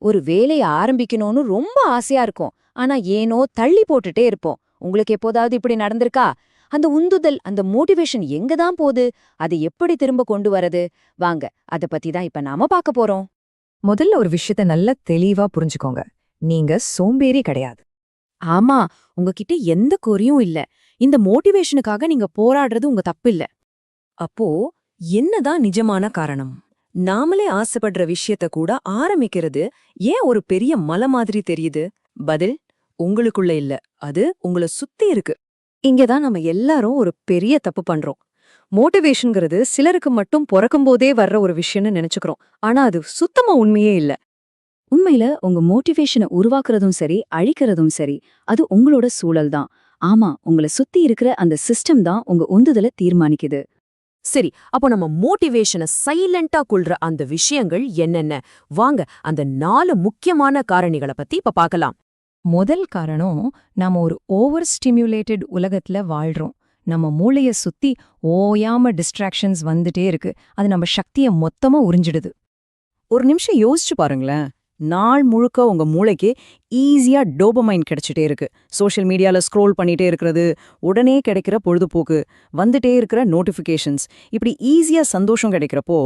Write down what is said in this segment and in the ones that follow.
ஒரு வேலைய ஆரம்பிக்கணும்னு ரொம்ப ஆசையா இருக்கும். ஆனா ஏனோ தள்ளி போட்டுட்டே இருப்போம். உங்களுக்கு எப்போதாவது இப்படி நடந்திருக்கா? அந்த உந்துதல், அந்த மோட்டிவேஷன் எங்க தான் போகுது? அதை எப்படி திரும்ப கொண்டு வரது? வாங்க, அத பத்தி தான் இப்ப நாம பாக்க போறோம். முதல்ல ஒரு விஷயத்த நல்லா தெளிவா புரிஞ்சுக்கோங்க. நீங்க சோம்பேறி கிடையாது. ஆமா, உங்ககிட்ட எந்த குறையும் இல்ல. இந்த மோட்டிவேஷனுக்காக நீங்க போராடுறது உங்க தப்பில்ல. அப்போ என்னதான் நிஜமான காரணம்? நாமளே ஆசைப்படுற விஷயத்த கூட ஆரம்பிக்கிறது ஏன் ஒரு பெரிய மலை மாதிரி தெரியுது? பதில் உங்களுக்குள்ள இல்ல, அது உங்கள சுத்தி இருக்கு. இங்கதான் நம்ம எல்லாரும் ஒரு பெரிய தப்பு பண்றோம். மோட்டிவேஷன்ங்கிறது சிலருக்கு மட்டும் பொறக்கும்போதே வர்ற ஒரு விஷயம்னு நினைச்சுக்கிறோம். ஆனா அது சுத்தமா உண்மையே இல்ல. உண்மையில உங்க மோட்டிவேஷனை உருவாக்குறதும் சரி, அழிக்கிறதும் சரி, அது உங்களோட சூழல் தான். ஆமா, உங்கள சுத்தி இருக்கிற அந்த சிஸ்டம் தான் உங்க உந்துதல தீர்மானிக்குது. சரி, அப்போ நம்ம மோட்டிவேஷனை சைலண்டா கொள்ற அந்த விஷயங்கள் என்னென்ன? வாங்க, அந்த 4 முக்கியமான காரணிகளை பத்தி இப்ப பார்க்கலாம். முதல் காரணம், நாம ஒரு ஓவர் ஸ்டிமுலேட்டட் உலகத்துல வாழ்றோம். நம்ம மூளைய சுத்தி ஓயாம டிஸ்ட்ராக்ஷன்ஸ் வந்துட்டே இருக்கு. அது நம்ம சக்திய மொத்தமா உறிஞ்சிடுது. ஒரு நிமிஷம் யோசிச்சு பாருங்களேன். நாள் முழுக்க உங்க மூளைக்கு ஈஸியா டோபமைன் கிடைச்சிட்டே இருக்கு. சோஷியல் மீடியால ஸ்க்ரோல் பண்ணிட்டே இருக்கிறது, உடனே கிடைக்கிற பொழுதுபோக்கு, வந்துட்டே இருக்கிற நோட்டிஃபிகேஷன்ஸ், இப்படி ஈஸியா சந்தோஷம் கிடைக்கிறப்போ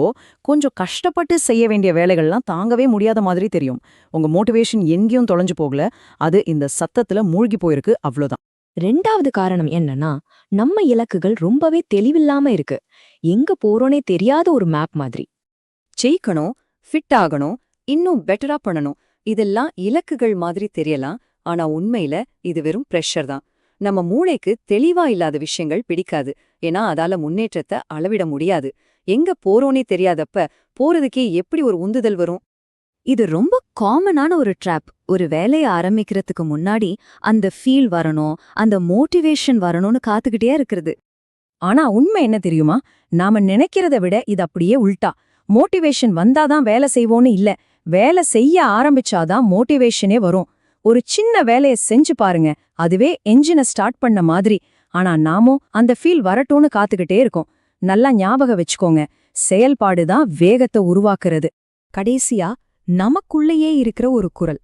கொஞ்சம் கஷ்டப்பட்டு செய்ய வேண்டிய வேலைகள்லாம் தாங்கவே முடியாத மாதிரி தெரியும். உங்க மோட்டிவேஷன் எங்கேயும் தொலைஞ்சு போகல, அது இந்த சத்தத்துல மூழ்கி போயிருக்கு, அவ்வளோதான். 2வது காரணம் என்னன்னா, நம்ம இலக்குகள் ரொம்பவே தெளிவில்லாம இருக்கு. எங்க போறோனே தெரியாத ஒரு மேப் மாதிரி. ஜெயிக்கணும், ஃபிட் ஆகணும், இன்னும் பெட்டரா பண்ணணும், இதெல்லாம் இலக்குகள் மாதிரி தெரியலாம். ஆனா உண்மையில இது வெறும் பிரஷர் தான். நம்ம மூளைக்கு தெளிவா இல்லாத விஷயங்கள் பிடிக்காது. ஏன்னா அதால முன்னேற்றத்தை அளவிட முடியாது. எங்க போறோனே தெரியாதப்ப போறதுக்கே எப்படி ஒரு உந்துதல் வரும்? இது ரொம்ப காமனான ஒரு ட்ராப். ஒரு வேலைய ஆரம்பிக்கிறதுக்கு முன்னாடி அந்த ஃபீல் வரணும், அந்த மோட்டிவேஷன் வரணும்னு காத்துக்கிட்டே இருக்கிறது. ஆனா உண்மை என்ன தெரியுமா? நாம நினைக்கிறத விட இது அப்படியே உல்டா. மோட்டிவேஷன் வந்தாதான் வேலை செய்வோன்னு இல்ல, வேலை செய்ய ஆரம்பிச்சாதான் மோட்டிவேஷனே வரும். ஒரு சின்ன வேலைய செஞ்சு பாருங்க, அதுவே என்ஜினை ஸ்டார்ட் பண்ண மாதிரி. ஆனா நாமும் அந்த ஃபீல் வரட்டும்னு காத்துக்கிட்டே இருக்கோம். நல்லா ஞாபகம் வச்சுக்கோங்க, செயல்பாடுதான் வேகத்தை உருவாக்குறது. கடைசியா, நமக்குள்ளேயே இருக்கிற ஒரு குரல்.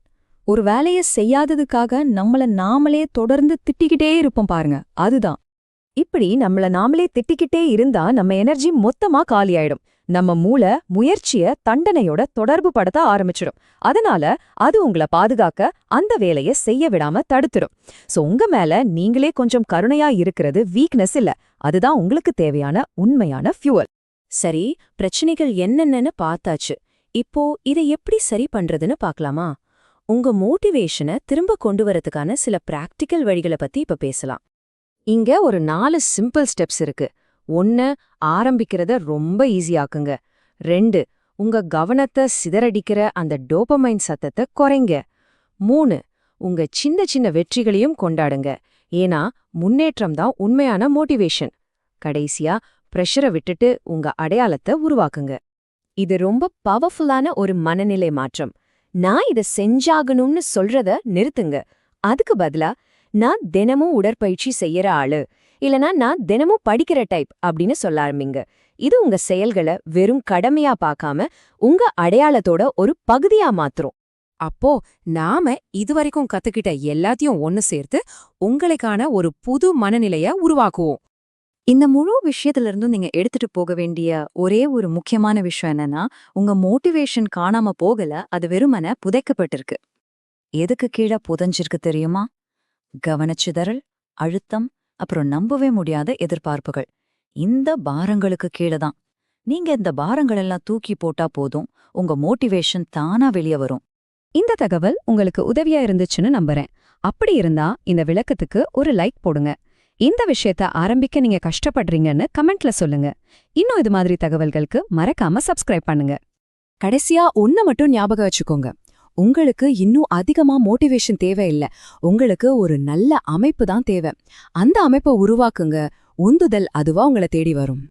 ஒரு வேலைய செய்யாததுக்காக நம்மள நாமளே தொடர்ந்து திட்டிக்கிட்டே இருப்போம் பாருங்க, அதுதான். இப்படி நம்மள நாமளே திட்டிக்கிட்டே இருந்தா நம்ம எனர்ஜி மொத்தமா காலியாயிடும். நம்ம மூளை முயற்சிய தண்டனையோட தொடர்பு படுத்த ஆரம்பிச்சிடும். அதனால அது உங்கள பாதுகாக்க அந்த வேலைய செய்ய விடாம தடுத்துடும். சோ உங்க மேல நீங்களே கொஞ்சம் கருணையா இருக்கிறது வீக்னஸ் இல்ல, அதுதான் உங்களுக்கு தேவையான உண்மையான ஃபியூவல். சரி, பிரச்சனைகள் என்னென்னன்னு பார்த்தாச்சு. இப்போ இதை எப்படி சரி பண்றதுன்னு பார்க்கலாமா? உங்க மோட்டிவேஷனை திரும்ப கொண்டு வரதுக்கான சில பிராக்டிக்கல் வழிகளை பத்தி இப்ப பேசலாம். இங்க ஒரு 4 சிம்பிள் ஸ்டெப்ஸ் இருக்கு. 1, ஆரம்பிக்கிறத ரொம்ப ஈஸியாக்குங்க. 2, உங்க கவனத்தை சிதறடிக்கிற அந்த டோபமைன் சத்தத்தை குறைங்க. 3, உங்க சின்ன சின்ன வெற்றிகளையும் கொண்டாடுங்க. ஏன்னா முன்னேற்றம் தான் உண்மையான மோட்டிவேஷன். கடைசியா, பிரஷரை விட்டுட்டு உங்க அடையாளத்தை உருவாக்குங்க. இது ரொம்ப பவர்ஃபுல்லான ஒரு மனநிலை மாற்றம். நான் இதை செஞ்சாகணும்னு சொல்றத நிறுத்துங்க. அதுக்கு பதிலா, நான் தினமும் உடற்பயிற்சி செய்யற ஆளு, இல்லனா நான் தினமும் படிக்கிற டைப் அப்படின்னு சொல்ல ஆரம்பிங்க. இது உங்க செயல்களை வெறும் கடமையா பார்க்காம உங்க அடையாளத்தோட ஒரு பகுதியா மாத்துரும். அப்போ நாம இதுவரைக்கும் கத்துக்கிட்ட எல்லாத்தையும் ஒன்னு சேர்த்து உங்களுக்கான ஒரு புது மனநிலைய உருவாக்குவோம். இந்த முழு விஷயத்துல இருந்தும் நீங்க எடுத்துட்டு போக வேண்டிய ஒரே ஒரு முக்கியமான விஷயம் என்னன்னா, உங்க மோட்டிவேஷன் காணாம போகல, அது வெறுமனே புதைக்கப்பட்டிருக்கு. எதுக்கு கீழே புதைஞ்சிருக்கு தெரியுமா? கவனச்சிதறல், அழுத்தம், அப்புறம் நம்பவே முடியாத எதிர்பார்ப்புகள். இந்த பாரங்களுக்கு கீழே தான். நீங்க இந்த பாரங்களெல்லாம் தூக்கி போட்டா போதும், உங்க மோட்டிவேஷன் தானா வெளியே வரும். இந்த தகவல் உங்களுக்கு உதவியா இருந்துச்சுன்னு நம்புறேன். அப்படி இருந்தா இந்த விளக்கத்துக்கு ஒரு லைக் போடுங்க. இந்த விஷயத்த ஆரம்பிக்க நீங்க கஷ்டப்படுறீங்கன்னு கமெண்ட்ல சொல்லுங்க. இன்னும் இது மாதிரி தகவல்களுக்கு மறக்காம சப்ஸ்கிரைப் பண்ணுங்க. கடைசியா ஒன்ன மட்டும் ஞாபகம் வச்சுக்கோங்க. உங்களுக்கு இன்னும் அதிகமா மோட்டிவேஷன் தேவையில்ல. உங்களுக்கு ஒரு நல்ல அமைப்பு தான் தேவை. அந்த அமைப்பை உருவாக்குங்க. உந்துதல் அதுவா உங்களை தேடி வரும்.